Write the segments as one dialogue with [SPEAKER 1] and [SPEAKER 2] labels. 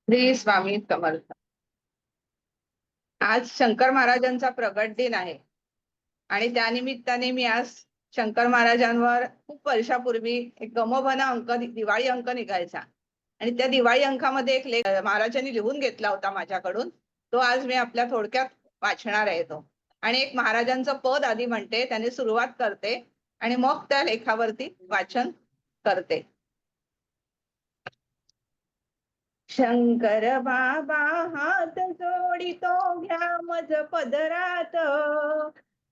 [SPEAKER 1] श्री स्वामी समर्थ. आज शंकर महाराजांचा प्रगट दिन आहे आणि त्यानिमित्ताने मी आज शंकर महाराजांवर खूप वर्षापूर्वी एक गमोभना अंक दिवाळी अंक निघायचा आणि त्या दिवाळी अंकामध्ये एक लेख महाराजांनी लिहून घेतला होता माझ्याकडून. तो आज मी आपल्या थोडक्यात वाचणार आहे तो. आणि एक महाराजांचं पद आधी म्हणते, त्याने सुरुवात करते आणि मग त्या लेखावरती वाचन करते. शंकर बाबा हात जोडितो घ्या मज पदरात,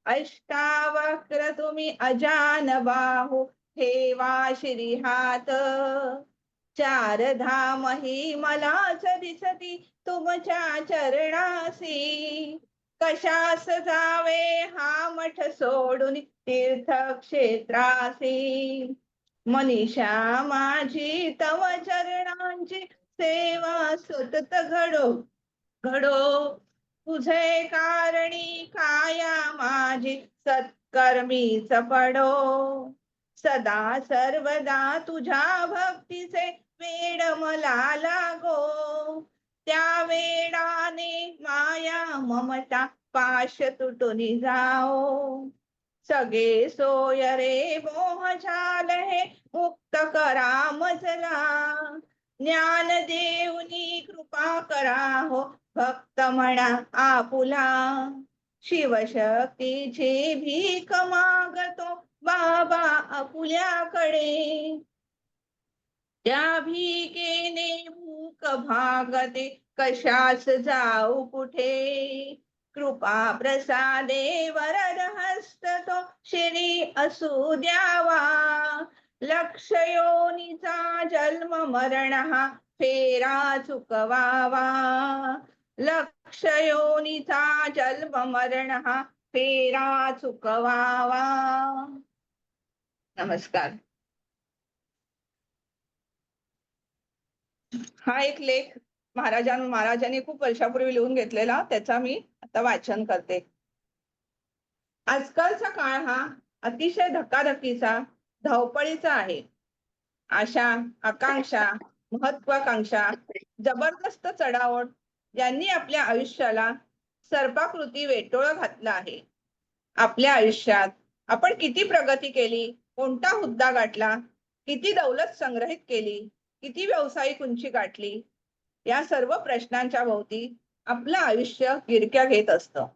[SPEAKER 1] अष्टावक्र तुम्ही अजान बाहू ठेवा श्री हात. चार धाम ही मलाच दिसती तुमच्या चरणासी, कशास जावे हा मठ सोडून तीर्थक्षेत्रासी. मनीषा माझी तव चरणांची सेवा सतत घडो घडो, तुझे कारणी काया माझी सत्कर्मीच पडो. सदा सर्वदा तुझ्या भक्तीचे वेड मला लागो, त्या वेडाने माया ममता पाश तुटून जाओ. सगळे सोय रे मोह झाल हे मुक्त करा मजला, ज्ञान देऊनी कृपा करा हो भक्त म्हणा आपुला. शिवशक्तीची भीक मागतो बाबा आपुल्याकडे, त्या भीकेने भूक भागते कशास जाऊ कुठे. कृपा प्रसादे वरद हस्त तो श्री असू द्यावा, लक्ष योनीचा जन्म मरण हा फेरा चुकवावा. लक्ष योनीचा जन्म मरण हा फेरा चुकवावा. नमस्कार. हा एक लेख महाराजांनी खूप वर्षापूर्वी लिहून घेतलेला, त्याचा मी आता वाचन करते. आजकालचा काळ हा अतिशय धकाधकीचा, धावपळीचा आहे. आशा, आकांक्षा, महत्वाकांक्षा, जबरदस्त चढाओढ यांनी आपल्या आयुष्याला सर्पाकृती वेटोळ घातला आहे. आपल्या आयुष्यात आपण किती प्रगती केली, कोणता हुद्दा गाठला, किती दौलत संग्रहित केली, किती व्यावसायिक उंची गाठली, या सर्व प्रश्नांच्या भोवती आपलं आयुष्य गिरक्या घेत असतं.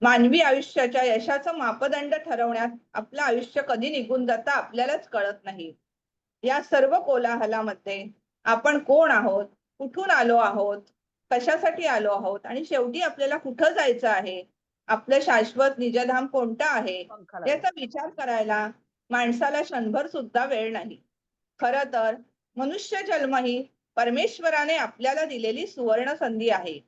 [SPEAKER 1] मानवी आयुष्याच्या यशाचं मापदंड ठरवण्यात आपलं आयुष्य कधी निघून जातं आपल्यालाच कळत नाही. या सर्व कोलाहलामध्ये आपण कोण आहोत, कुठून आलो आहोत, कशासाठी आलो आहोत आणि शेवटी आपल्याला कुठं जायचं आहे, आपलं शाश्वत निजधाम कोणतं आहे, याचा विचार करायला माणसाला क्षणभर सुद्धा वेळ नाही. खर तर मनुष्य जन्म ही परमेश्वराने आपल्याला दिलेली सुवर्ण संधी आहे.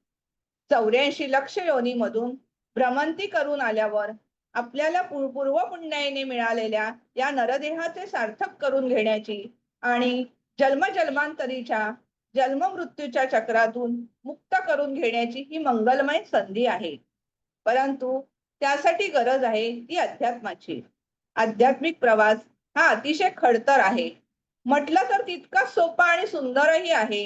[SPEAKER 1] 84 लक्ष योनीमधून भ्रमंती करून आल्यावर आपल्याला पूर्व पुण्याईने मिळालेल्या या नरदेहाचे सार्थक करून घेण्याची आणि जन्मजन्मांतरीच्या जन्म मृत्यूच्या चक्रातून मुक्त करून घेण्याची ही मंगलमय संधी आहे. परंतु त्यासाठी गरज आहे ती अध्यात्माची. आध्यात्मिक प्रवास हा अतिशय खडतर आहे, म्हटलं तर तितका सोपा आणि सुंदरही आहे.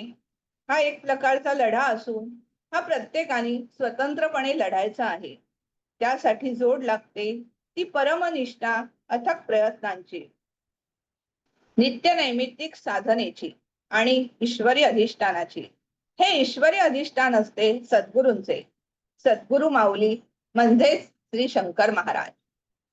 [SPEAKER 1] हा एक प्रकारचा लढा असून हा प्रत्येकाने स्वतंत्रपणे लढायचा आहे. त्यासाठी जोड लागते ती परमनिष्ठा, अथक प्रयत्नांची, नित्य नैमित्तिक साधनेची आणि ईश्वरी अधिष्ठानाची. हे ईश्वरी अधिष्ठान असते सद्गुरूंचे. सद्गुरु माऊली म्हणजेच श्री शंकर महाराज.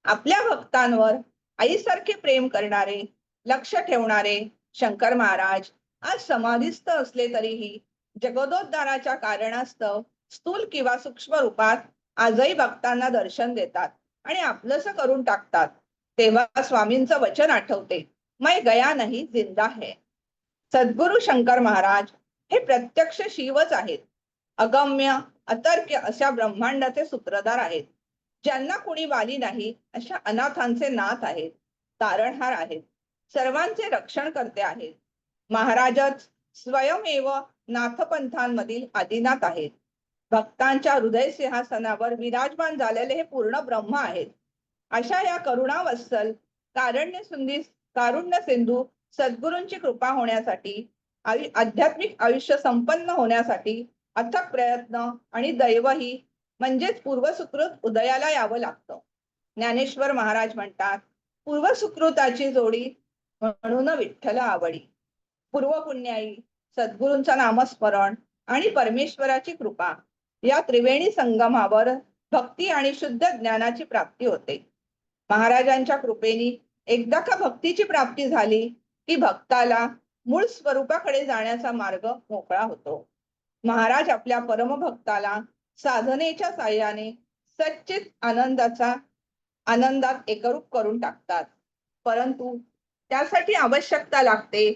[SPEAKER 1] आपल्या भक्तांवर आईसारखे प्रेम करणारे, लक्ष ठेवणारे शंकर महाराज आज समाधीस्थ असले तरीही जगदोद्धाराच्या कारणास्तव स्थूल किंवा सूक्ष्म रूपात आजही भक्तांना दर्शन देतात आणि आपलंसं करून टाकतात. तेव्हा स्वामींचं वचन आठवते, मैं गया नहीं जिंदा है. सद्गुरु शंकर महाराज हे प्रत्यक्ष शिवच आहेत. अगम्य अतर्क्य अशा ब्रह्मांडाचे सूत्रधार आहेत. ज्यांना कुणी वाली नाही अशा अनाथांचे नाथ आहेत, तारणहार आहेत, सर्वांचे रक्षण करते आहेत. महाराजच स्वयमेव नाथपंथांमधील आदिनाथ आहेत. भक्तांच्या हृदय सिंहासनावर विराजमान झालेले हे पूर्ण ब्रह्म आहेत. अशा या करुणावत्सल कारुण्य सिंधू सद्गुरूंची कृपा होण्यासाठी आध्यात्मिक आयुष्य संपन्न होण्यासाठी अथक प्रयत्न आणि दैवही म्हणजेच पूर्वसुकृत उदयाला यावं लागतं. ज्ञानेश्वर महाराज म्हणतात, पूर्वसुकृताची जोडी म्हणून विठ्ठल आवडी. पूर्वपुण्याई, सद्गुरूंचं नामस्मरण आणि परमेश्वराची कृपा या त्रिवेणी संगमावर भक्ती आणि शुद्ध ज्ञानाची प्राप्ती होते. महाराजांच्या कृपेने एकदा का भक्तीची प्राप्ती झाली की भक्ताला मूळ स्वरूपाकडे जाण्याचा मार्ग मोकळा होतो. महाराज आपल्या परमभक्ताला साधनेच्या साह्याने सच्चित आनंदात एकरूप करून टाकतात. परंतु त्यासाठी आवश्यकता लागते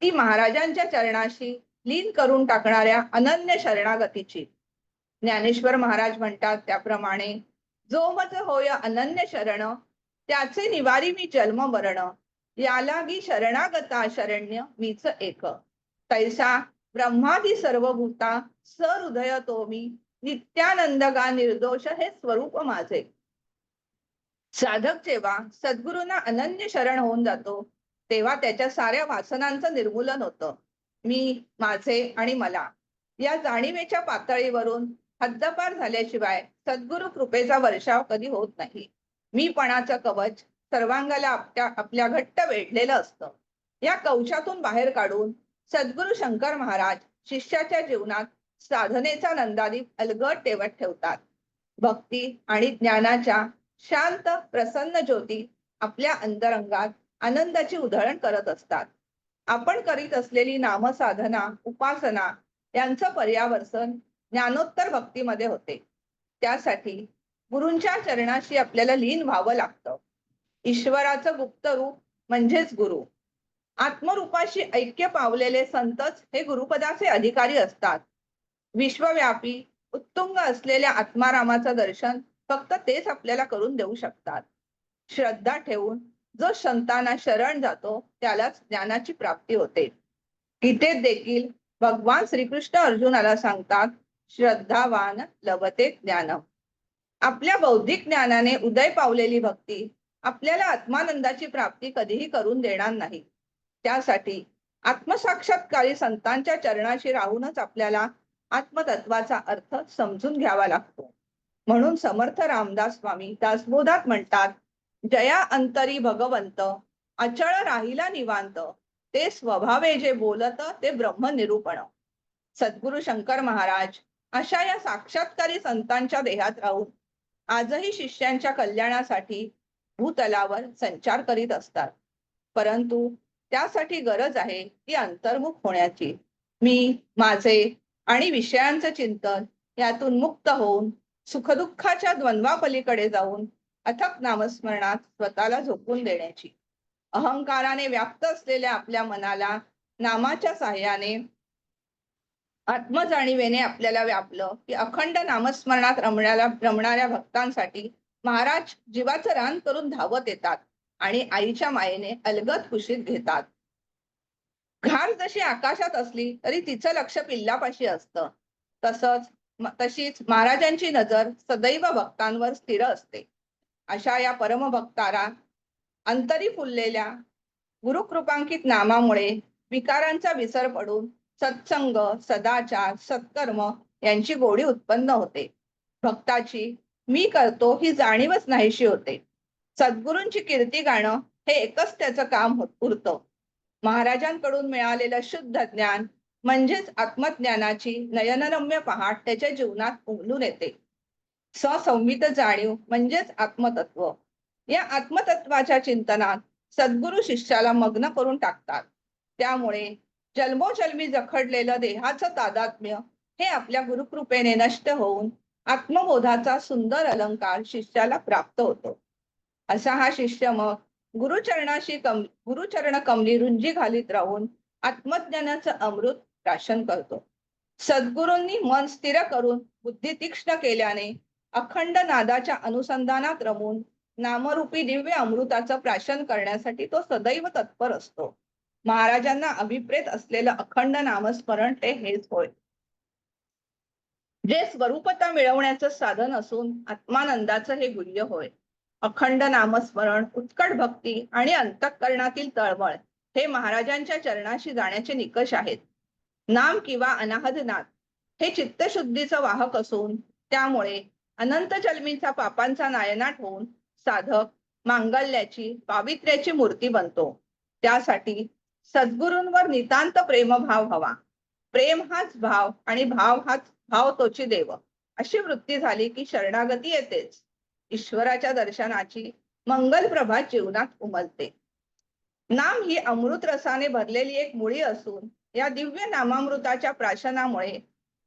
[SPEAKER 1] ती महाराजांच्या चरणाशी लीन करून टाकणाऱ्या अनन्य शरणागतीची. ज्ञानेश्वर महाराज म्हणतात त्याप्रमाणे, जो मज होय अनन्य शरण, त्याचे निवारी मी जन्म मरण, यालागी शरणागता शरण्य मीच एक. तैसा ब्रह्मादी सर्वभूता सहृदय तो मी, नित्यानंदगा निर्दोष हे स्वरूप माझे. साधक जेव्हा सद्गुरूंना अनन्य शरण होऊन जातो तेव्हा त्याच्या साऱ्या वासनांचं निर्मूलन होतं. मी, माझे आणि मला या जाणीवेच्या पातळीवरून हद्दपार झाल्याशिवाय सद्गुरु कृपेचा वर्षाव कधी होत नाही. मीपणाचं कवच सर्वांगाला आपल्या घट्ट वेढलेलं असतं. या कवचातून बाहेर काढून सद्गुरु शंकर महाराज शिष्याच्या जीवनात साधनेचा नंदादीप अलगद तेवत ठेवतात. भक्ती आणि ज्ञानाच्या शांत प्रसन्न ज्योती आपल्या अंतरंगात आनंदाची उधळण करत असतात. आपण करीत असलेली नामसाधना, उपासना यांचं पर्यावर्तन ज्ञानोत्तर भक्तीमध्ये होते. त्यासाठी गुरूंच्या चरणाशी आपल्याला लीन व्हावं लागतं. ईश्वराचं गुप्त रूप म्हणजेच गुरु. आत्मरूपाशी ऐक्य पावलेले संतच हे गुरुपदाचे अधिकारी असतात. विश्वव्यापी उत्तुंग असलेल्या आत्मारामाचं दर्शन फक्त तेच आपल्याला करून देऊ शकतात. श्रद्धा ठेवून जो संतांना शरण जातो त्यालाच ज्ञानाची प्राप्ती होते. गीतेत देखील भगवान श्रीकृष्ण अर्जुनाला सांगतात, श्रद्धावान लभते ज्ञानम. आपल्या बौद्धिक ज्ञानाने उदय पावलेली भक्ती आपल्याला आत्मानंदाची प्राप्ती कधीही करून देणार नाही. त्यासाठी आत्मसाक्षात्कारी संतांच्या चरणाशी राहूनच आपल्याला आत्मतत्वाचा अर्थ समजून घ्यावा लागतो. म्हणून समर्थ रामदास स्वामी दासबोधात म्हणतात, जया अंतरी भगवंत, अचळ राहिला निवांत, ते स्वभावे जे बोलत ते ब्रह्म निरूपण. सद्गुरु शंकर महाराज अशा या साक्षात्कारी संतांच्या देहात राहून आजही शिष्यांच्या कल्याणासाठी भूतलावर संचार करीत असतात. परंतु त्यासाठी गरज आहे ती अंतर्मुख होण्याची. मी, माझे आणि विषयांचं चिंतन यातून मुक्त होऊन सुखदुःखाच्या द्वंद्वापलीकडे जाऊन अथक नामस्मरणात स्वतःला झोकून देण्याची. अहंकाराने व्याप्त असलेल्या आपल्या मनाला नामाच्या साह्याने आत्मजाणीवेने आपल्याला व्यापलं की अखंड नामस्मरणात रमणाऱ्या भक्तांसाठी महाराज जीवाचं रान करून धावत येतात आणि आईच्या मायेने अलगद कुशीत घेतात. घार जशी आकाशात असली तरी तिचं लक्ष पिल्लापाशी असतं. तशीच महाराजांची नजर सदैव भक्तांवर स्थिर असते. अशा या परमभक्ताला अंतरी फुललेल्या गुरुकृपांकित नामामुळे विकारांचा विसर पडून सत्संग, सदाचार, सत्कर्म यांची गोडी उत्पन्न होते. भक्ताची मी करतो ही जाणीवच नाहीशी होते. सद्गुरूंची कीर्ती गाणं हे एकच त्याचं काम उरतं. महाराजांकडून मिळालेलं शुद्ध ज्ञान म्हणजेच आत्मज्ञानाची नयनरम्य पहाट त्याच्या जीवनात उमलून येते. ससंवित जाणीव म्हणजेच आत्मतत्व. या आत्मतत्वाच्या चिंतनात सद्गुरू शिष्याला मग्न करून टाकतात. त्यामुळे जन्मोजन्मी जखडलेलं देहाचं तादात्म्य हे आपल्या गुरुकृपेने नष्ट होऊन आत्मबोधाचा सुंदर अलंकार शिष्याला प्राप्त होतो. असा हा शिष्य मग गुरुचरण कमली रुंजी घालीत राहून आत्मज्ञानाचं अमृत प्राशन करतो. सद्गुरूंनी मन स्थिर करून बुद्धी तीक्ष्ण केल्याने अखंड नादाच्या अनुसंधानात रमून नामरूपी दिव्य अमृताचं प्राशन करण्यासाठी तो सदैव तत्पर असतो. महाराजांना अभिप्रेत असलेलं अखंड नामस्मरण ते हेच होय, जे स्वरूपता मिळवण्याचं साधन असून आत्मानंदाचं हे गुह्य होय. अखंड नामस्मरण, उत्कट भक्ती आणि अंतःकरणातील तळमळ हे महाराजांच्या चरणाशी जाण्याचे निकष आहेत. नाम किंवा अनाहद नाद हे चित्तशुद्धीचं वाहक असून त्यामुळे अनंत जन्मीचा पापांचा नायनाट होऊन साधक मांगल्याची पावित्र्याची मूर्ती बनतो. त्यासाठी सद्गुरूंवर नितांत प्रेमभाव हवा. प्रेम हाच भाव आणि भाव हाच भाव तोची देव अशी वृत्ती झाली की शरणागती येतेच. ईश्वराच्या दर्शनाची मंगल प्रभा जीवनात उमलते. नाम ही अमृत रसाने भरलेली एक मुळी असून या दिव्य नामामृताच्या प्राशनामुळे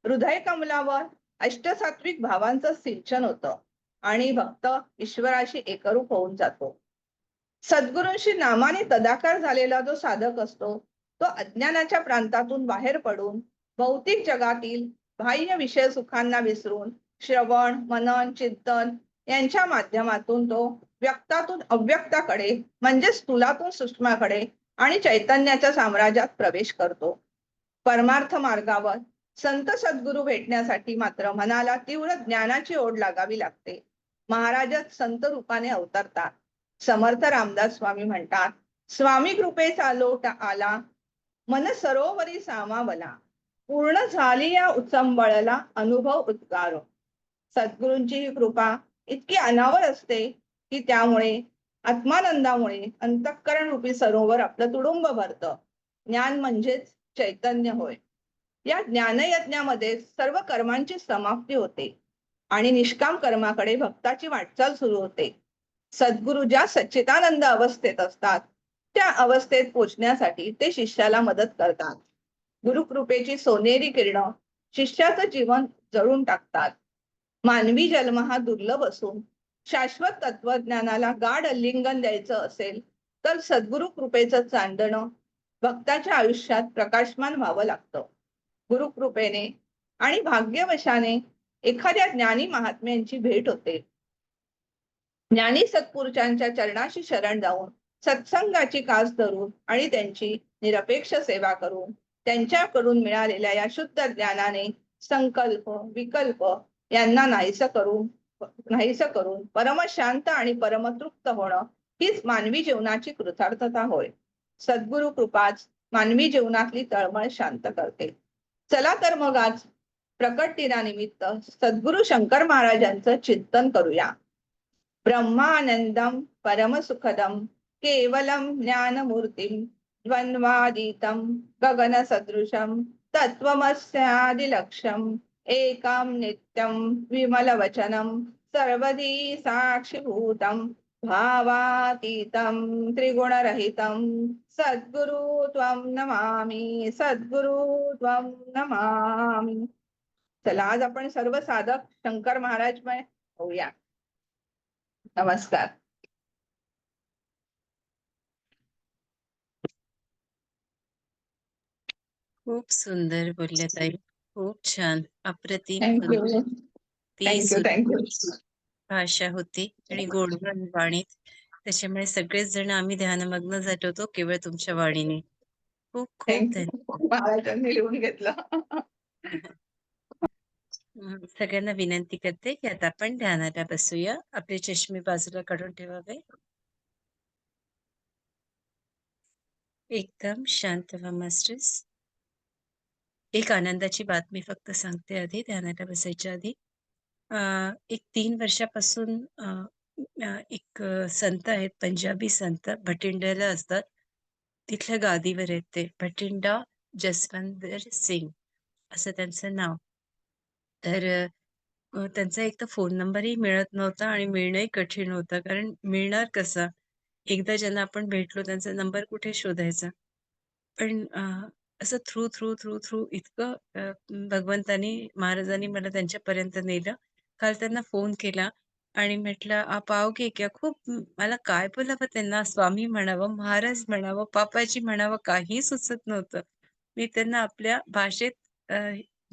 [SPEAKER 1] हृदय कमलावर अष्टसात्विक भावांचं सिंचन होतं आणि भक्त ईश्वराशी एकरूप होऊन जातो. सद्गुरूंशी नामाने तदाकार झालेला जो साधक असतो तो अज्ञानाच्या प्रांतातून बाहेर पडून भौतिक जगातील बाह्य विषय सुखांना विसरून श्रवण मनन चिंतन यांच्या माध्यमातून तो व्यक्तातून अव्यक्ताकडे म्हणजे स्थूलातून सूक्ष्माकडे आणि चैतन्याच्या साम्राज्यात प्रवेश करतो. परमार्थ मार्गावर संत सद्गुरू भेटण्यासाठी मात्र मनाला तीव्र ज्ञानाची ओढ लागावी लागते. महाराजच संत रूपाने अवतरतात. समर्थ रामदास स्वामी म्हणतात, स्वामी कृपेचा लोट आला मन सरोवरी सामावला पूर्ण झाली या उचंबळला अनुभव उद्गार. सद्गुरूंची ही कृपा इतकी अनावर असते की त्यामुळे आत्मानंदामुळे अंतःकरण रूपी सरोवर आपलं तुडुंब भरतं. ज्ञान म्हणजेच चैतन्य होय. या ज्ञानयज्ञामध्ये सर्व कर्मांची समाप्ती होते आणि निष्काम कर्माकडे भक्ताची वाटचाल सुरू होते. सद्गुरू ज्या सच्चिदानंद अवस्थेत असतात त्या अवस्थेत पोचण्यासाठी ते शिष्याला मदत करतात. गुरुकृपेची सोनेरी किरणं शिष्याचं जीवन जळून टाकतात. मानवी जन्म हा दुर्लभ असून शाश्वत तत्वज्ञानाला गाढ लिंगन द्यायचं असेल तर सद्गुरु कृपेचं चांदणं भक्ताच्या आयुष्यात प्रकाशमान व्हावं लागतं. गुरुकृपेने आणि भाग्यवशाने एखाद्या ज्ञानी महात्म्यांची भेट होते. ज्ञानी सत्पुरुषांच्या चरणाशी शरण जाऊन सत्संगाची कास धरून आणि त्यांची निरपेक्ष सेवा करून त्यांच्याकडून मिळालेल्या या शुद्ध ज्ञानाने संकल्प विकल्प यांना नाहीस करून परमशांत आणि परमतृप्त होणं हीच मानवी जीवनाची कृतार्थता होय. सद्गुरु कृपाच मानवी जीवनातली तळमळ शांत करते. चला तर मग आज प्रकट दिनानिमित्त सद्गुरु शंकर महाराजांचं चिंतन करूया. ब्रह्मानंदम परमसुखदम केवलम ज्ञानमूर्तिम द्वंद्वातीतं गगनसदृशं तत्त्वमस्यादिलक्ष्यम् एकं नित्यं विमलवचनं सर्वधी साक्षिभूतं भावातीतं त्रिगुणरहितं सद्गुरु त्वं नमामि सद्गुरु त्वं नमामि. चला आज आपण सर्व साधक शंकर महाराजमय होऊया. नमस्कार.
[SPEAKER 2] खूप सुंदर बोलल्या ताई. खूप छान, अप्रतिम
[SPEAKER 1] थँक्यू
[SPEAKER 2] सुंदर. ती
[SPEAKER 1] थँक्यू थँक्यू.
[SPEAKER 2] भाषा होती आणि गोडगण वाणीत. त्याच्यामुळे सगळेच जण आम्ही ध्यानमग्न झालो होतो केवळ तुमच्या वाणीने. खूप खूप धन्यवाद.
[SPEAKER 1] थँक्यू. महाराजांनी लिहून घेतलं.
[SPEAKER 2] सगळ्यांना विनंती करते की आता आपण ध्यानाला बसूया. आपले चष्मे बाजूला काढून ठेवावे. एकदम शांत व्हा मास्टर्स. एक आनंदाची बातमी फक्त सांगते आधी ध्यानाला बसायच्या आधी. एक 3 वर्षापासून एक संत आहेत, पंजाबी संत भटिंड्याला असतात. तिथल्या गादीवर आहेत ते. भटिंडा जसवंतर सिंग असं त्यांचं नाव. तर त्यांचा एक तर फोन नंबरही मिळत नव्हता आणि मिळणंही कठीण होतं. कारण मिळणार कसा? एकदा ज्यांना आपण भेटलो त्यांचा नंबर कुठे शोधायचा? पण असं थ्रू इतकं भगवंतानी महाराजांनी मला त्यांच्यापर्यंत नेलं. काल त्यांना फोन केला आणि म्हटलं, "आप आओगे क्या?" खूप मला काय बोलावं त्यांना? स्वामी म्हणावं, महाराज म्हणावं, पापाजी म्हणावं, काही सुचत नव्हतं. मी त्यांना आपल्या भाषेत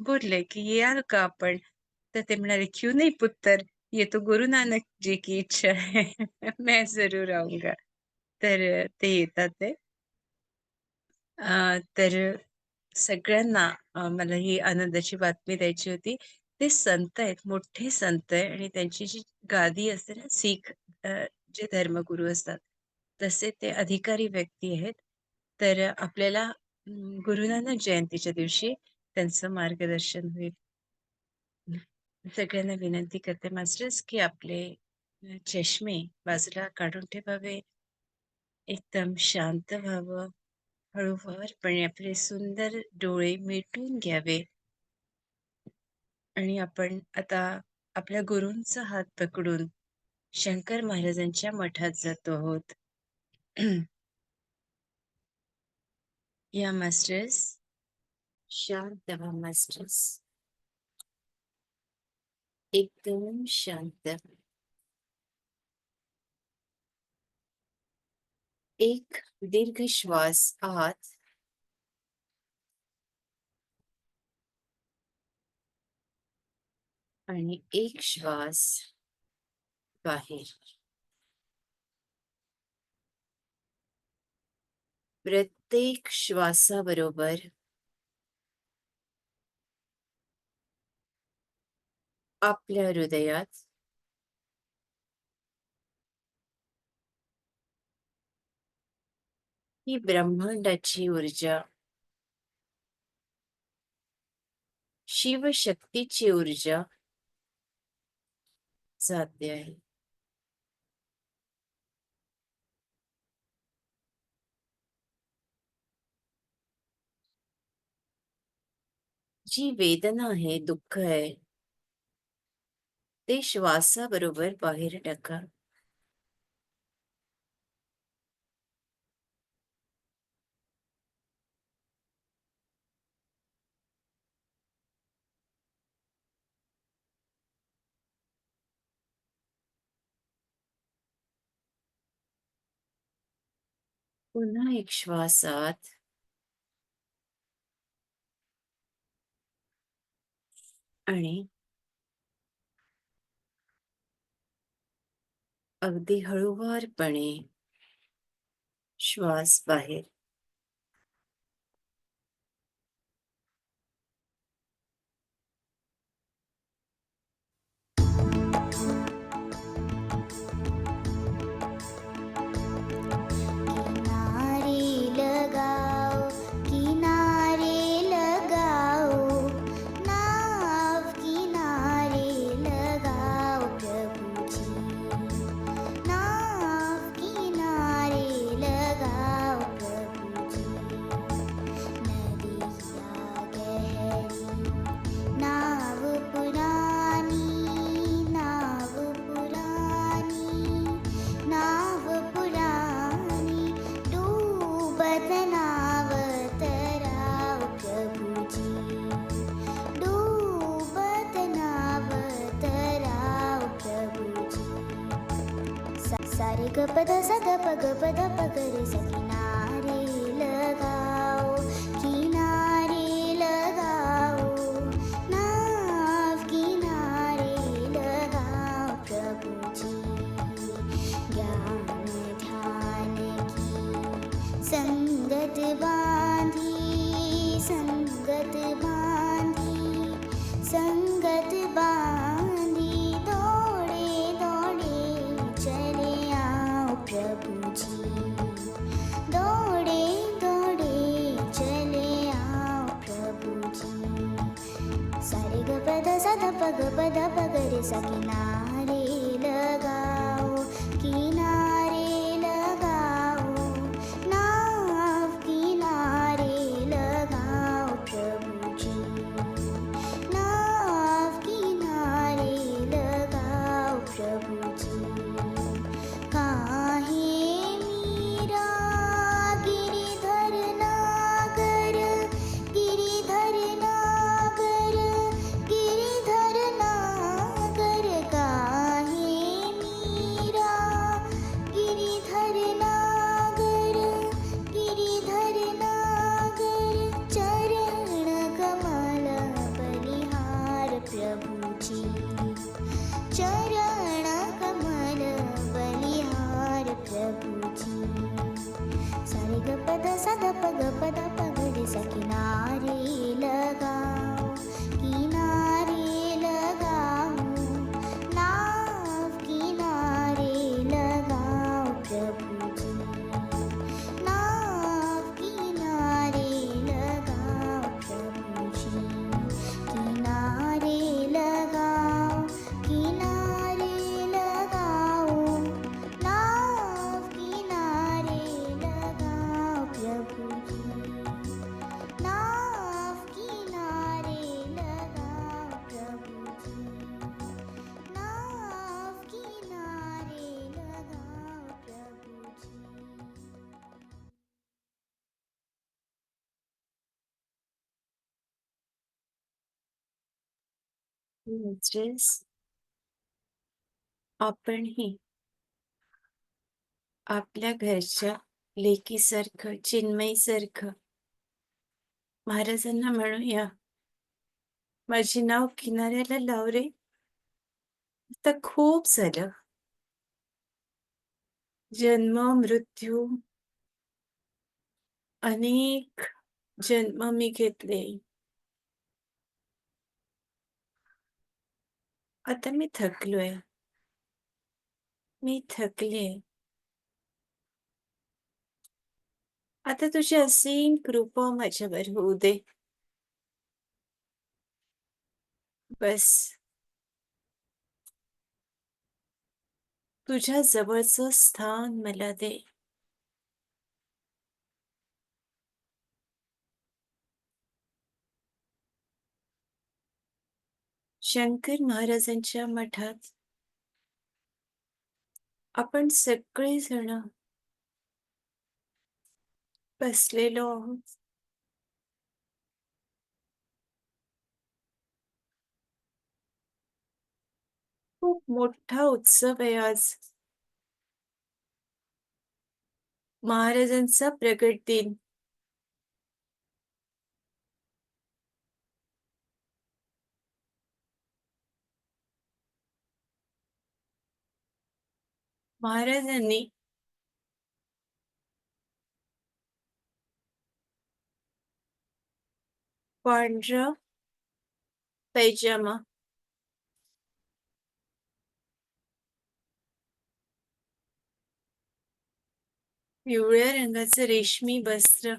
[SPEAKER 2] बोलले, की "याल का आपण?" तर ते म्हणाले, "क्यों नहीं पुत्र, ये तो गुरु नानक जी की इच्छा है." मैं जरूर आऊंगा. तर ते येतात ते. तर सगळ्यांना मला ही आनंदाची बातमी द्यायची होती. ते संत आहेत, मोठे संत आहे आणि त्यांची जी गादी असते ना, शीख जे धर्मगुरू असतात, तसे ते अधिकारी व्यक्ती आहेत. तर आपल्याला गुरु नानक जयंतीच्या दिवशी त्यांचं मार्गदर्शन होईल. सगळ्यांना विनंती करते मास्टर्स की आपले चष्मे बाजूला काढून ठेवावे, एकदम शांत व्हावं, हळूवारपणे आपले सुंदर डोळे मिटून घ्यावे आणि आपण आता आपल्या गुरूंचा हात पकडून शंकर महाराजांच्या मठात जातो आहोत. या मास्टर्स, शांत व्हा मास्टर्स, एकदम शांत. एक दीर्घ श्वास आत आणि एक श्वास बाहेर. प्रत्येक श्वासाबरोबर आपल्या हृदयात ही ब्रह्मांडाची ऊर्जा, शिवशक्तीची ऊर्जा जाते आहे. जी वेदना आहे, दुःख आहे, ते श्वासाबरोबर बाहेर टाका. पुन्हा एक श्वास आत आणि अगदी हळूवारपणे श्वास बाहेर.
[SPEAKER 3] किनारे लगाओ, किनारे लगाओ, नाव किनारे लगाओ प्रभु जी, नाव किनारे लगाओ प्रभु जी. नदिया गहरी, नाव पुरानी, नाव पुरानी, नाव पुरानी, डूबत नाव तराव प्रभु जी, डूबत नाव तराव प्रभु जी. सारे ग पद स ग प ग प ध प ग रे स. किनारे लगाओ, किनारे लगाओ, नाव किनारे लगाओ प्रभु जी. ज्ञान ध्यान की संगत बांधी, संगत बांधी, संगत बांधी, दौड़े दौड़े चले आओ प्रभु जी, दौड़े दौड़े चले आओ प्रभु जी. सारे ग प ध स ध प ग प ध प ग रे स. किनारे लगाओ, किनारे लगाओ, नाव किनारे लगाओ प्रभु जी, नाव किनारे लगाओ प्रभु जी. काहे मीरा गिरिधर नागर, गिरिधर नागर, गिरिधर नागर, काहे मीरा
[SPEAKER 2] म्हणजेच आपणही आपल्या घरच्या लेकीसारखं, चिन्मयीसारखं महाराजांना म्हणूया, माझी नाव किनाऱ्याला लाव रे. आता खूप झालं. जन्म, मृत्यू अनेक जन्म मी घेतले. आता मी थकलोय. मी थकले. आता तुझी असीम कृपा माझ्यावर होऊ दे. बस तुझ्या जवळचं स्थान मला दे. शंकर महाराजांच्या मठात आपण सगळेजण बसलेलो आहोत. खूप मोठा उत्सव आहे आज. महाराजांचा प्रगट दिन. महाराजांनी पांढरा पैजामा, पिवळ्या रंगाचं रेशमी वस्त्र,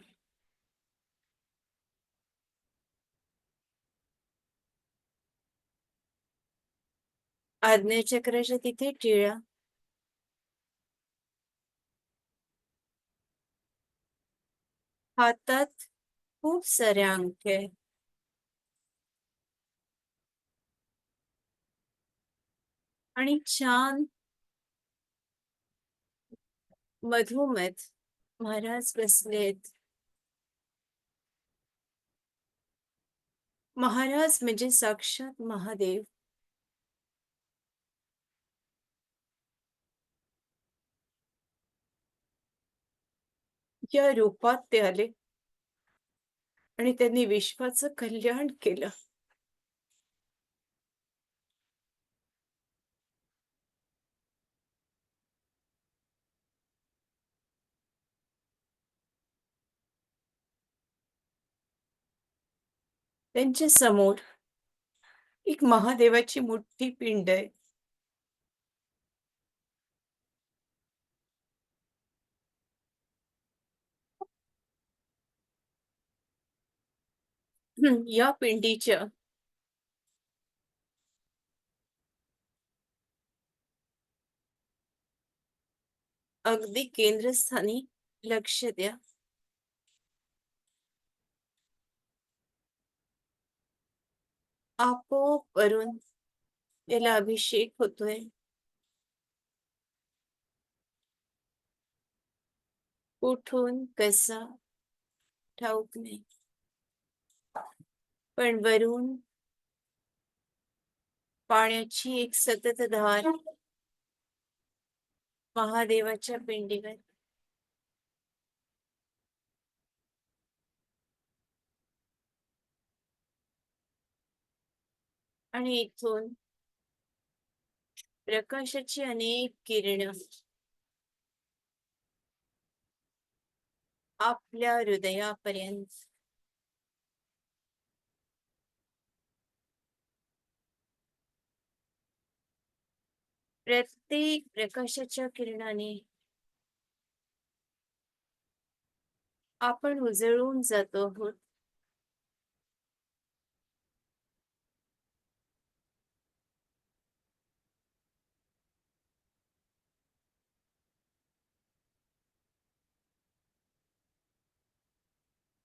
[SPEAKER 2] आज्ञाचक्राच्या तिथे टिळा, हातात खूप साऱ्या अंगठ्या आणि छान मधोमध महाराज बसलेत. महाराज म्हणजे साक्षात महादेव. या रूपात ते आले आणि त्यांनी विश्वाचं कल्याण केलं. त्यांच्या समोर एक महादेवाची मोठी पिंड आहे. या पिंडीच्या अगदी केंद्रस्थानी लक्ष द्या. आपोआप वरून याला अभिषेक होतोय. कुठून कसा ठाऊक नाही, पण वरून पाण्याची एक सतत धार महादेवाच्या पिंडीवर. आणि इथून प्रकाशाची अनेक किरण आपल्या हृदयापर्यंत. प्रत्येक प्रकाशाच्या किरणाने आपण उजळून जातो आहोत.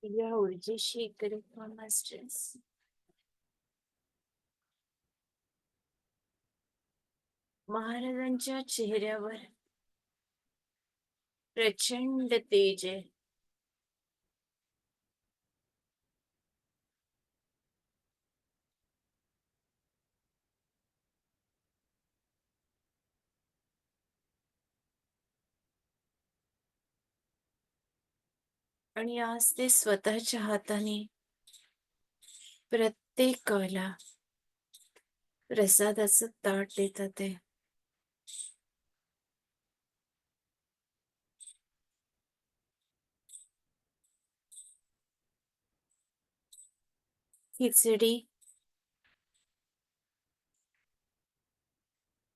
[SPEAKER 2] या ऊर्जेशी कृपा मास्टर्स. महाराजांच्या चेहऱ्यावर प्रचंड तेज आहे. आणि आज ते स्वतःच्या हाताने प्रत्येकाला प्रसादाचं ताट देतात आहे. खिचडी,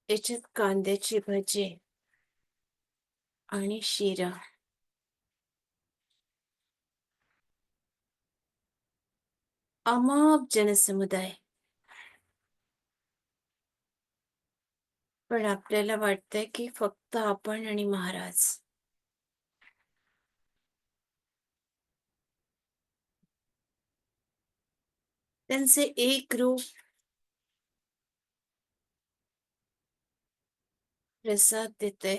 [SPEAKER 2] त्याच्यात कांद्याची भजी आणि शिरा. अमाप जनसमुदाय. पण आपल्याला वाटतंय की फक्त आपण आणि महाराज. त्यांचे एक रूप प्रसाद देते,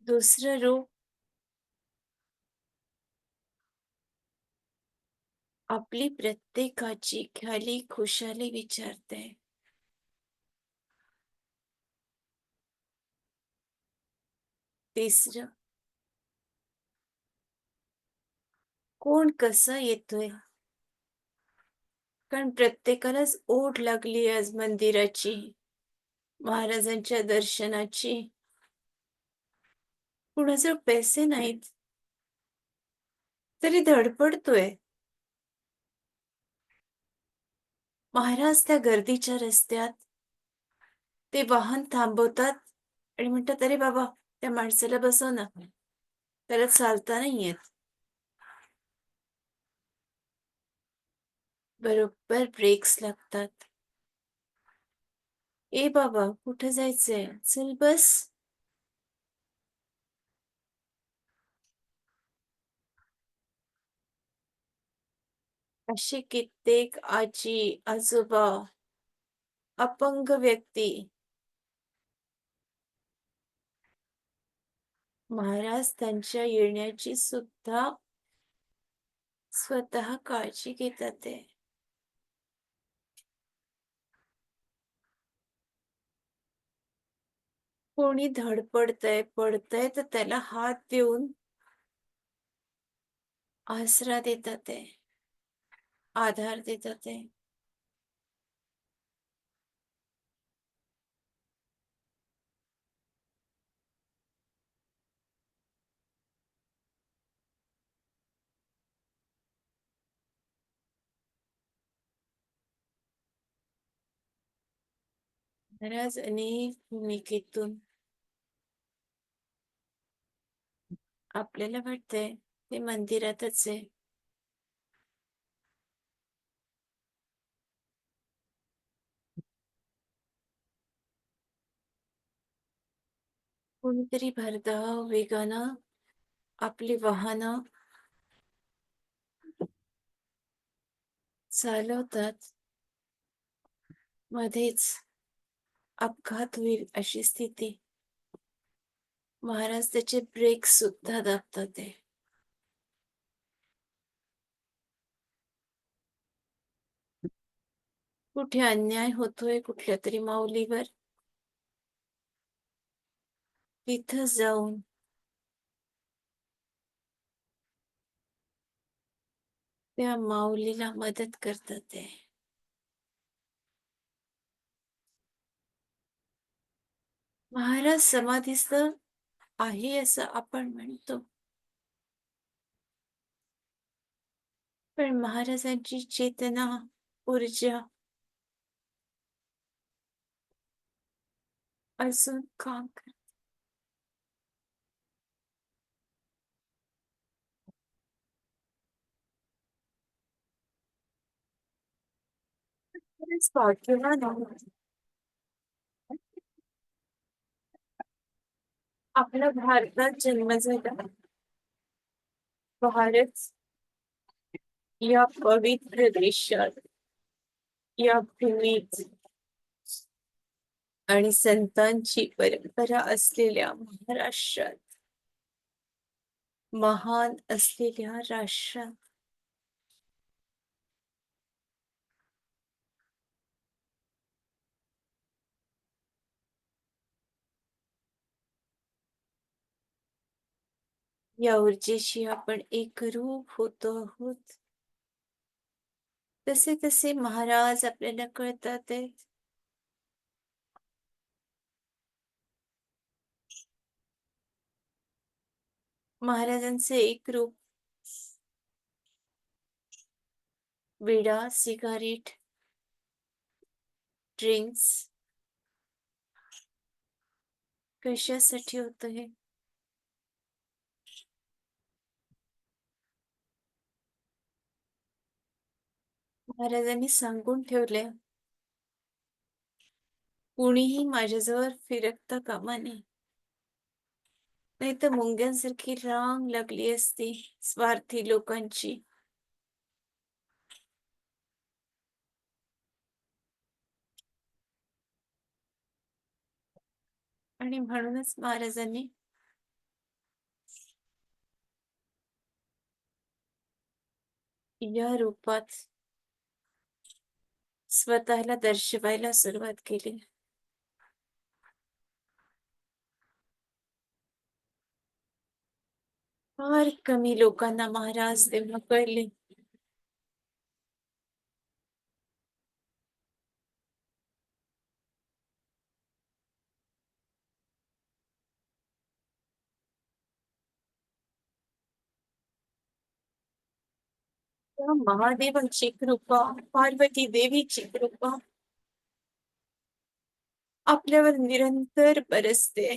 [SPEAKER 2] दुसरं रूप आपली प्रत्येकाची खाली खुशाली विचारते, तिसरं कोण कसा येतोय, कारण प्रत्येकालाच ओढ लागली आज मंदिराची, महाराजांच्या दर्शनाची. कुणाजवळ पैसे नाहीत तरी धडपडतोय. महाराज त्या गर्दीच्या रस्त्यात ते वाहन थांबवतात आणि म्हणतात, अरे बाबा त्या माणसाला बसव ना, त्याला चालता नाही येत. बरोबर ब्रेक्स लागतात. ए बाबा कुठे जायचंय, चल बस. असे कित्येक आजी आजोबा, अपंग व्यक्ती महाराज त्यांच्या येण्याची सुद्धा स्वतः काळजी घेतात ते. कोणी धडपडतय पडतय तर त्याला हात देऊन आसरा देतात ते, आधार देतात ते. महाराज अनेक भूमिकेतून आपल्याला वाटतंय ते मंदिरातच आहे. कोणीतरी भरधाव वेगानं आपली वाहनं चालवतात, मध्येच अपघात होईल अशी स्थिती. महाराज त्याचे ब्रेक सुद्धा दाबतात ते. कुठे अन्याय होतोय कुठल्या तरी माऊलीवर, तिथं जाऊन त्या माऊलीला मदत करतात ते. महाराज समाधीस्थ आहे असं आपण म्हणतो, पण महाराजांची चेतना, ऊर्जा अजून काम करते. खरंच भाग्यवान आहोत. आपला भारतात जन्म झाला. भारत या पवित्र देशात, या भूमीत आणि संतांची परंपरा असलेल्या महाराष्ट्रात, महान असलेल्या राष्ट्रात या ऊर्जेशी आपण एकरूप होतो आहोत. तसे तसे महाराज आपल्याला कळतात आहेत. महाराजांचे एक रूप विडा, सिगारेट, ड्रिंक्स कशासाठी होतं हे? महाराजांनी सांगून ठेवले, कुणीही माझ्याजवळ फिरकता कामा नये. नाही तर मुंग्यांसारखी रांग लागली असती स्वार्थी लोकांची. आणि म्हणूनच महाराजांनी या रूपात स्वतःला दर्शवायला सुरुवात केली. फार कमी लोकांना महाराज तेव्हा कळले. त्या महादेवाची कृपा, पार्वती देवीची कृपा आपल्यावर निरंतर बरसते.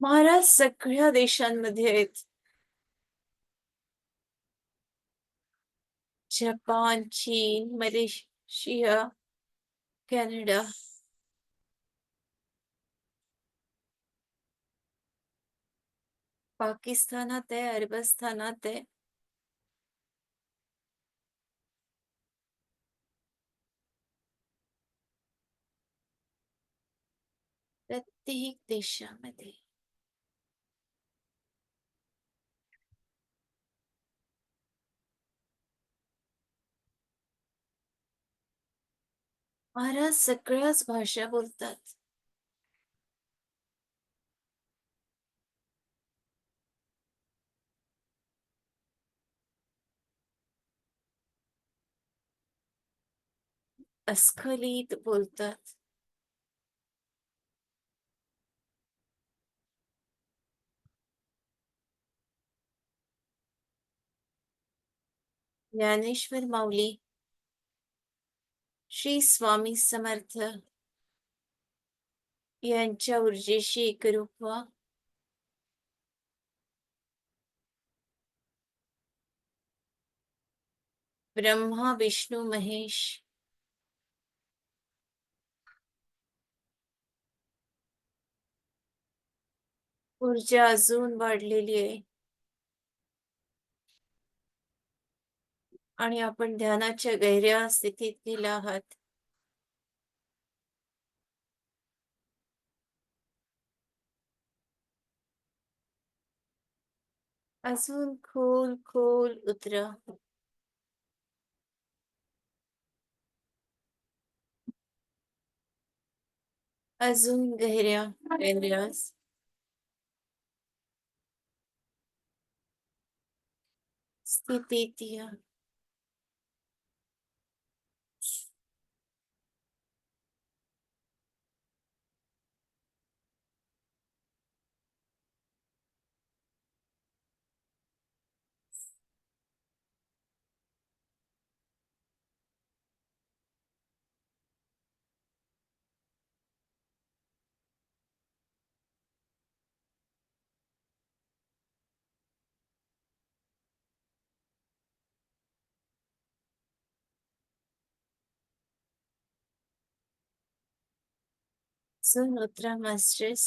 [SPEAKER 2] महाराज सगळ्या देशांमध्ये आहेत. जपान, चीन, मलेशिया, कॅनडा, पाकिस्तानात आहे, अरबस्थानात आहे. प्रत्येक देशामध्ये महाराज सगळ्याच भाषा बोलतात. अस्खलित बोलतात. ज्ञानेश्वर माऊली, श्री स्वामी समर्थ यांच्या ऊर्जेशी एकरूप व्हा. ब्रह्मा, विष्णू, महेश ऊर्जा अजून वाढलेली आहे. आणि आपण ध्यानाच्या गहिऱ्या स्थितीत गेला आहात. अजून खोल खोल उतरा. अजून गहिऱ्या गहिऱ्या स्थितीत या. अजून उतरा मास्टर्स.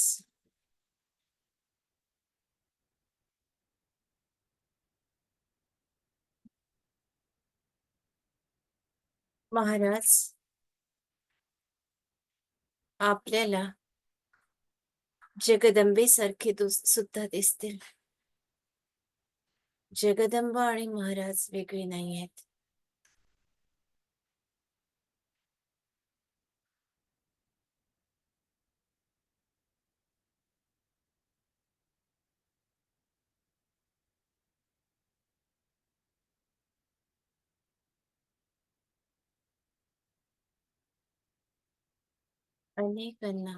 [SPEAKER 2] महाराज आपल्याला जगदंबेसारखे सुद्धा दिसतील. जगदंबा आणि महाराज वेगळे नाही आहेत. अनेकांना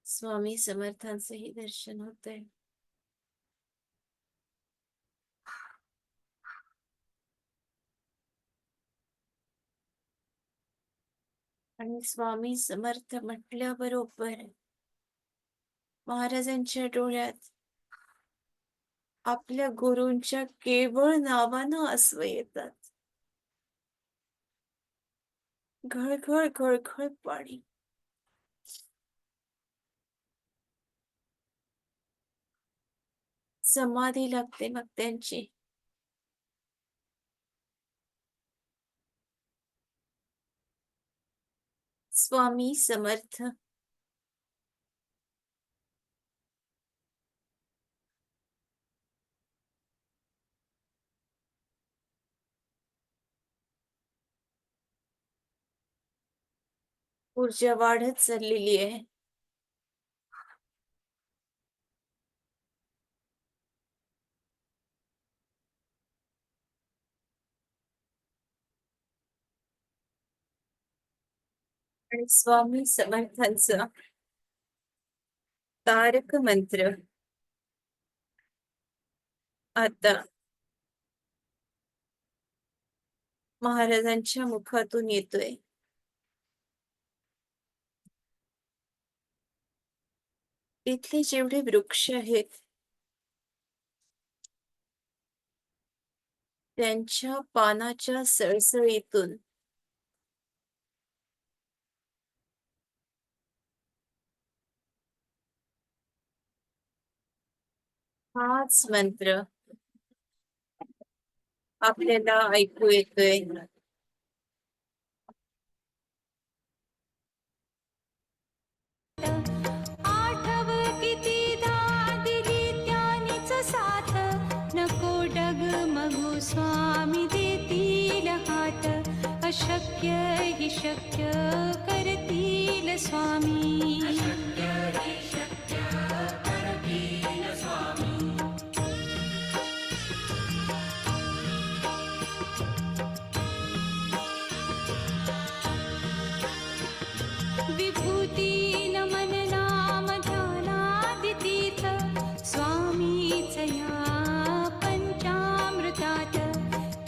[SPEAKER 2] स्वामी समर्थांचंही दर्शन होतंय. आणि स्वामी समर्थ म्हटल्याबरोबर महाराजांच्या डोळ्यात आपल्या गुरूंच्या केवळ नावानं आसवं येतात. घळघळ घळघळ पाणी. समाधी लागते मग त्यांची. स्वामी समर्थ ऊर्जा वाढत चाललेली आहे. आणि स्वामी समर्थांचा तारक मंत्र आता महाराजांच्या मुखातून येतोय. इथले जेवढे वृक्ष आहेत त्यांच्या पानाच्या सळसळीतून हाच मंत्र आपल्याला ऐकू येतोय.
[SPEAKER 3] आठव कितीदा दिली त्यानीच साथ नको डगमगू स्वामी देतील हात अशक्य हि शक्य करतील स्वामी विभूती नमन नाम ध्यानादितीत स्वामीच या पंचामृतात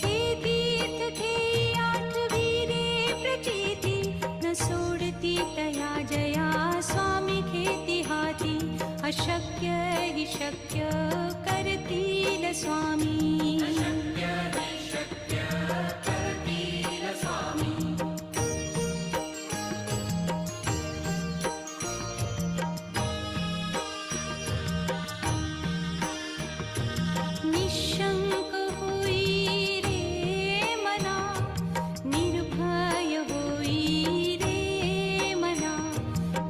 [SPEAKER 3] हे तीर्थ घेई आठवी रे प्रचिती न सोडती तया जया स्वामी घेती हाती अशक्य हि शक्य करतील स्वामी निशंक होई रे मना निर्भय होई रे मना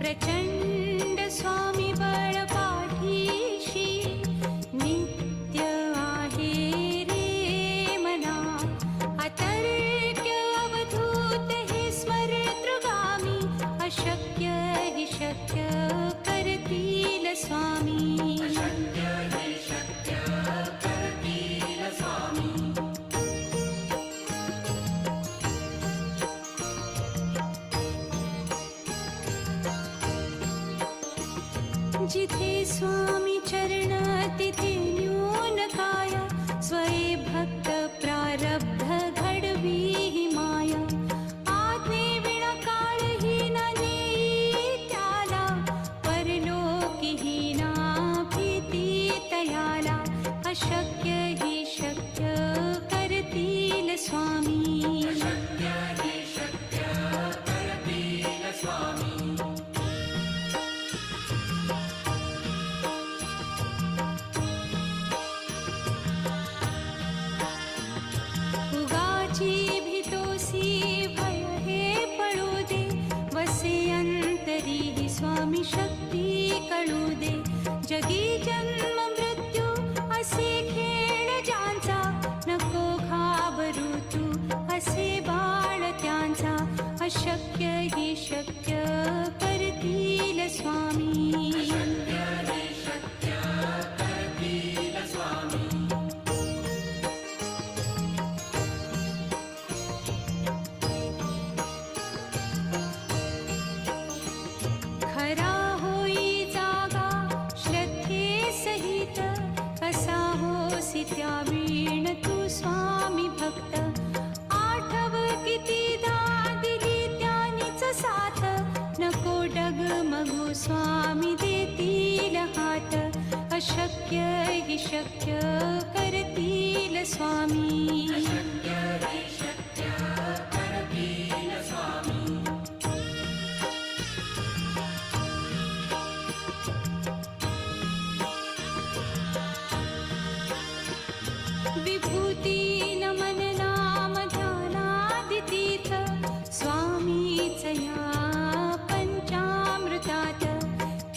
[SPEAKER 3] प्रचंड स्वामी बळ पाठीशी नित्य आहे रे मना अतर्क्य अवधूत हे स्मरतृगामी अशक्य हि शक्य करतील स्वामी जिथे स्वामी चरण तिथे न्यून काय स्वये भक्त प्रारब्ध घडवी ही माया आज्ञे विना काळही न नेई त्याला परलोकी ही ना भीती तयाला अशक्य हि शक्य करतील स्वामी उगाची भीतोसी भय हे पळू दे वसे अंतरी ही स्वामी शक्ती कळू दे जगी जन्म मृत्यू असे खेळ ज्यांचा नको घाबरू तू असे बाळ त्यांचा अशक्य हि शक्य करतील स्वामी स्वामी देतील हात, अशक्य हि शक्य करतील स्वामी. विभूती नमन नाम ध्यानादितीर्थ, स्वामीच या पंचामृतात.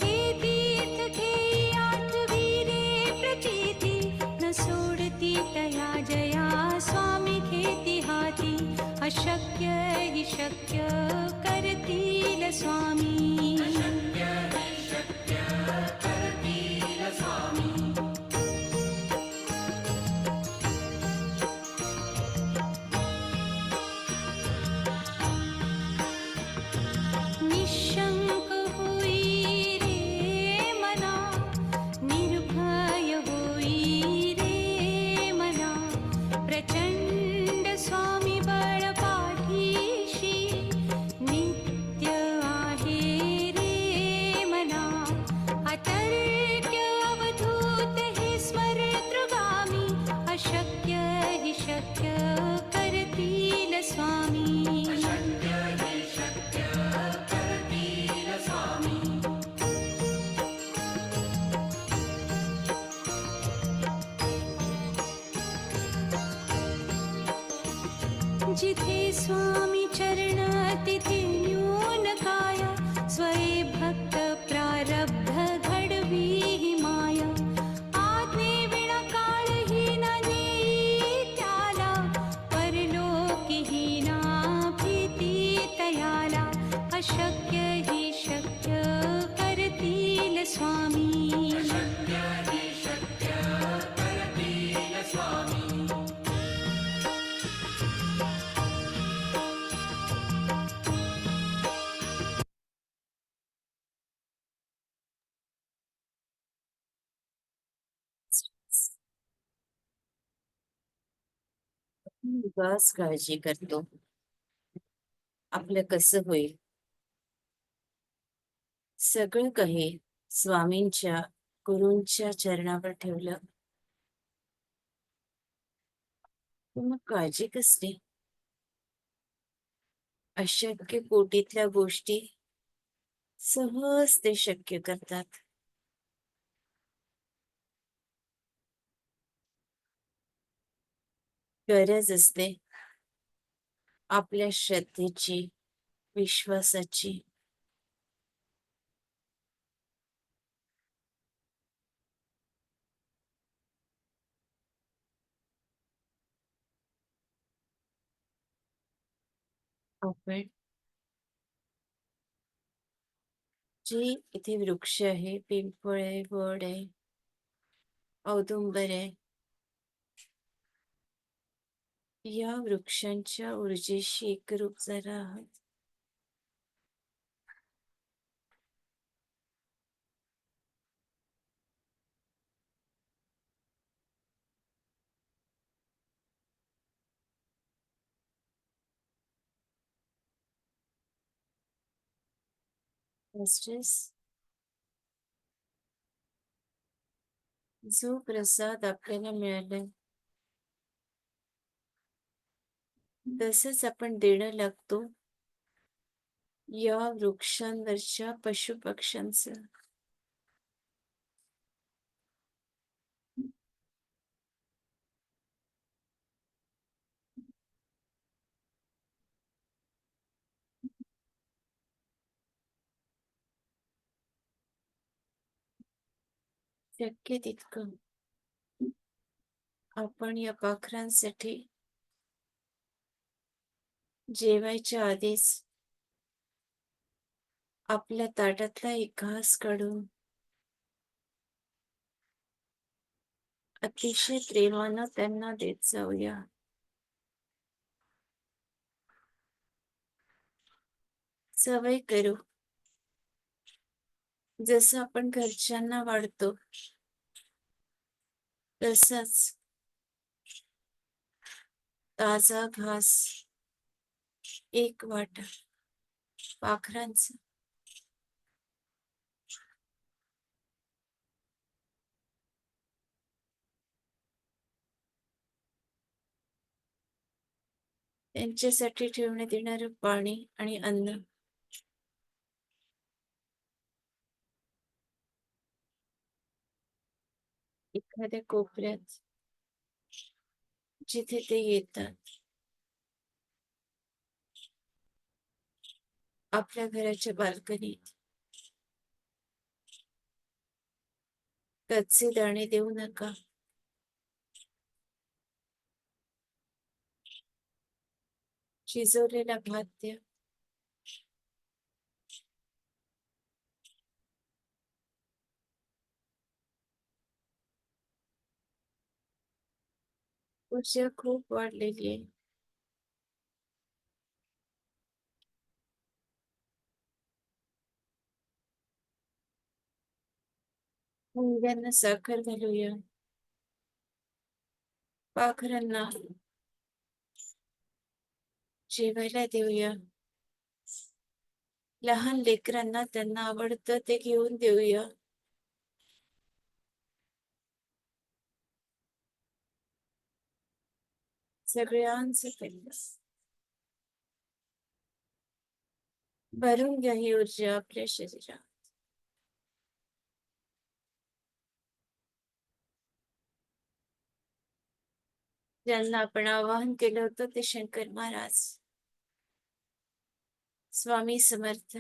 [SPEAKER 3] हे तीर्थ घेई आठविले प्रचिती, न सोडती तया जया स्वामी घेती हाती. अशक्य हि शक्य करतील स्वामी. निशंक होई रे मना, निर्भय होई रे मना. प्रचंड स्वामी बळ पाठीशी, नित्य आहे रे मना. अतर्क्य अवधूत हे स्मरतृगामी, अशक्य हि शक्य करतील स्वामी. जिथे स्वामी चरण तिथे न्यून काय, स्वये भक्त प्रारब्ध घडवी ही माय. आज्ञे विना काळही न नेई त्याला, परलोकी ही ना भीती तयाला. अशक्य हि शक्य करतील स्वामी.
[SPEAKER 4] उगाच काळजी करतो आपलं कसं होईल. सगळं काही स्वामींच्या गुरूंच्या चरणावर ठेवलं तर मग काळजी कसली. अशक्य कोटीतल्या गोष्टी सहज ते शक्य करतात. गरज असते आपल्या श्रद्धेची, विश्वासाची. आपण जे इथे वृक्ष आहे, पिंपळ आहे, वड आहे, औदुंबर आहे, या वृक्षांच्या ऊर्जेशी एकरूप जरा आहात. मास्टर्स, जो प्रसाद आपल्याला मिळालाय तसंच आपण देणं लागतो या वृक्षांवरच्या पशुपक्ष्यांचं. शक्य तितकं आपण या पाखरांसाठी जेवायच्या आधीच आपल्या ताटातला एक घास काढून अतिशय प्रेमानं त्यांना देत जाऊया. सवय करू, जसं आपण घरच्यांना वाढतो तसंच ताजा घास एक वाटा पाखरांचा त्यांच्यासाठी ठेवण्यात येणारं पाणी आणि अन्न एखाद्या कोपऱ्यात जिथे ते येतात, आपल्या घराच्या बाल्कनीत कच्चे दाणे देऊ नका. शिजवलेला भात द्या. ऊर्जा खूप वाढलेली आहे. मुंग्यांना साखर घालूया. पाखरांना जेवायला देऊया. लहान लेकरांना त्यांना आवडतं ते घेऊन देऊया. सगळ्यांचं कल्याण. भरून घ्या ही ऊर्जा आपल्या शरीरात. ज्यांना आपण आवाहन केलं होतं ते शंकर महाराज, स्वामी समर्थ,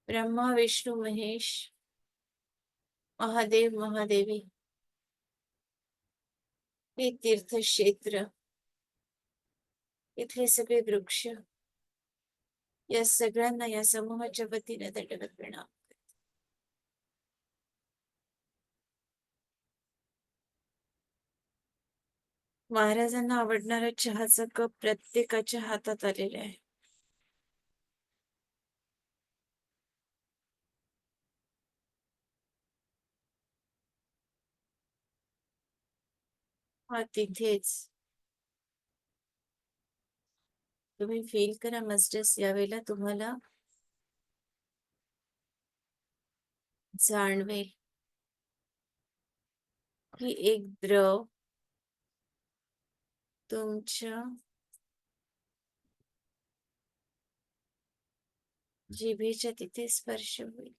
[SPEAKER 4] ब्रह्मा विष्णू महेश, महादेव महादेवी, हे तीर्थक्षेत्र, इथले सगळे वृक्ष, या सगळ्यांना या समूहाच्या वतीने दंडवत प्रणाम. महाराजांना आवडणारा चहाचा कप प्रत्येकाच्या हातात आलेला आहे. हा तिथेच तुम्ही फील करा. मस्टर्स, यावेळेला तुम्हाला जाणवेल की एक द्रव तुमच्या जिभेच्या तिथे स्पर्श होईल.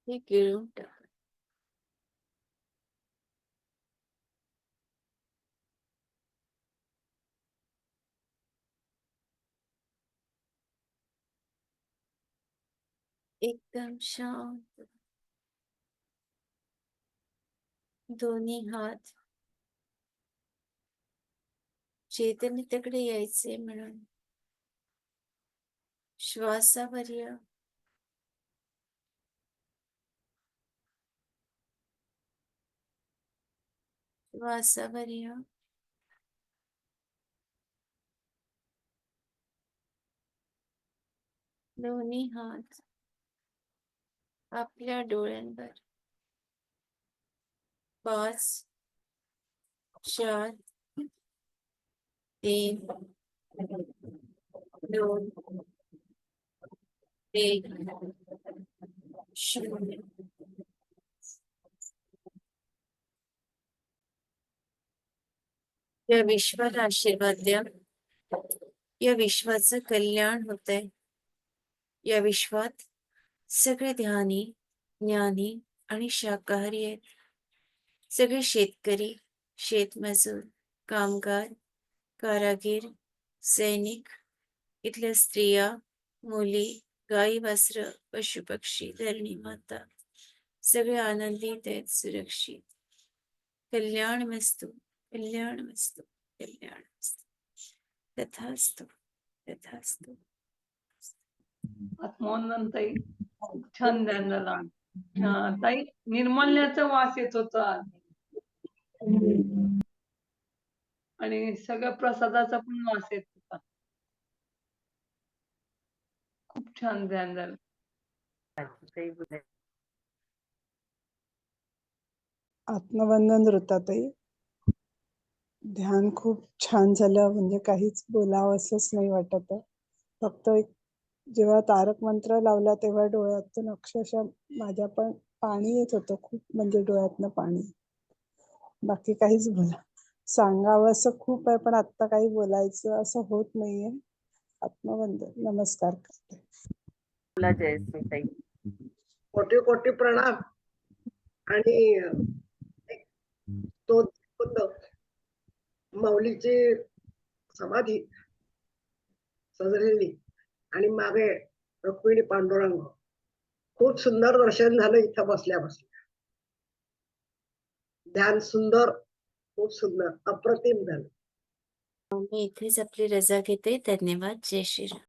[SPEAKER 4] हे गिळून टाका. एकदम शांत. दोन्ही हात चैतन्याकडे यायचे म्हणून श्वासावर या. श्वासावर या. दोन्ही हात आपल्या डोळ्यांवर. 5 4 3 2 1 0. या विश्वाला आशीर्वाद द्या. या विश्वाचं कल्याण होतंय. या विश्वात सगळे ध्यानी, ज्ञानी आणि शाकाहारी आहेत. सगळे शेतकरी, शेतमजूर, कामगार, कारागीर, सैनिक, इथल्या स्त्रिया, मुली, गाई वासरं, पशुपक्षी, धरणी माता, सगळे आनंदित आहेत, सुरक्षित. कल्याणमस्तु, कल्याणमस्तु, कल्याणमस्तु. तथास्तु, तथास्तु.
[SPEAKER 5] आत्मवंदनताई छान ध्यान झाला. ताई, निर्मल्याचा वास येत होता. आणि सगळ्या प्रसादाचा पण वास येत होता. खूप छान ध्यान झालं.
[SPEAKER 6] आत्मवंदन ऋताताई. ध्यान खूप छान झालं, म्हणजे काहीच बोलावंसंच नाही वाटत आहे. फक्त एक जेव्हा तारक मंत्र लावला तेव्हा डोळ्यातून अक्षरशः माझ्या पण पाणी येत होतं खूप, म्हणजे डोळ्यातनं पाणी. बाकी काहीच सांगावंसं खूप आहे, पण आत्ता काही बोलायचं असं होत नाहीये. आत्मवंदन. नमस्कार करते.
[SPEAKER 7] कोटी कोटी प्रणाम. आणि एक तो बुद्ध माऊलीची समाधी सजलेली आणि मागे रुक्मिणी पांडुरंग, खूप सुंदर दर्शन झालं इथं बसल्या बसल्या. ध्यान सुंदर, खूप सुंदर, अप्रतिम झालं.
[SPEAKER 4] मी इथेच आपली रजा घेते. धन्यवाद. जय श्रीराम.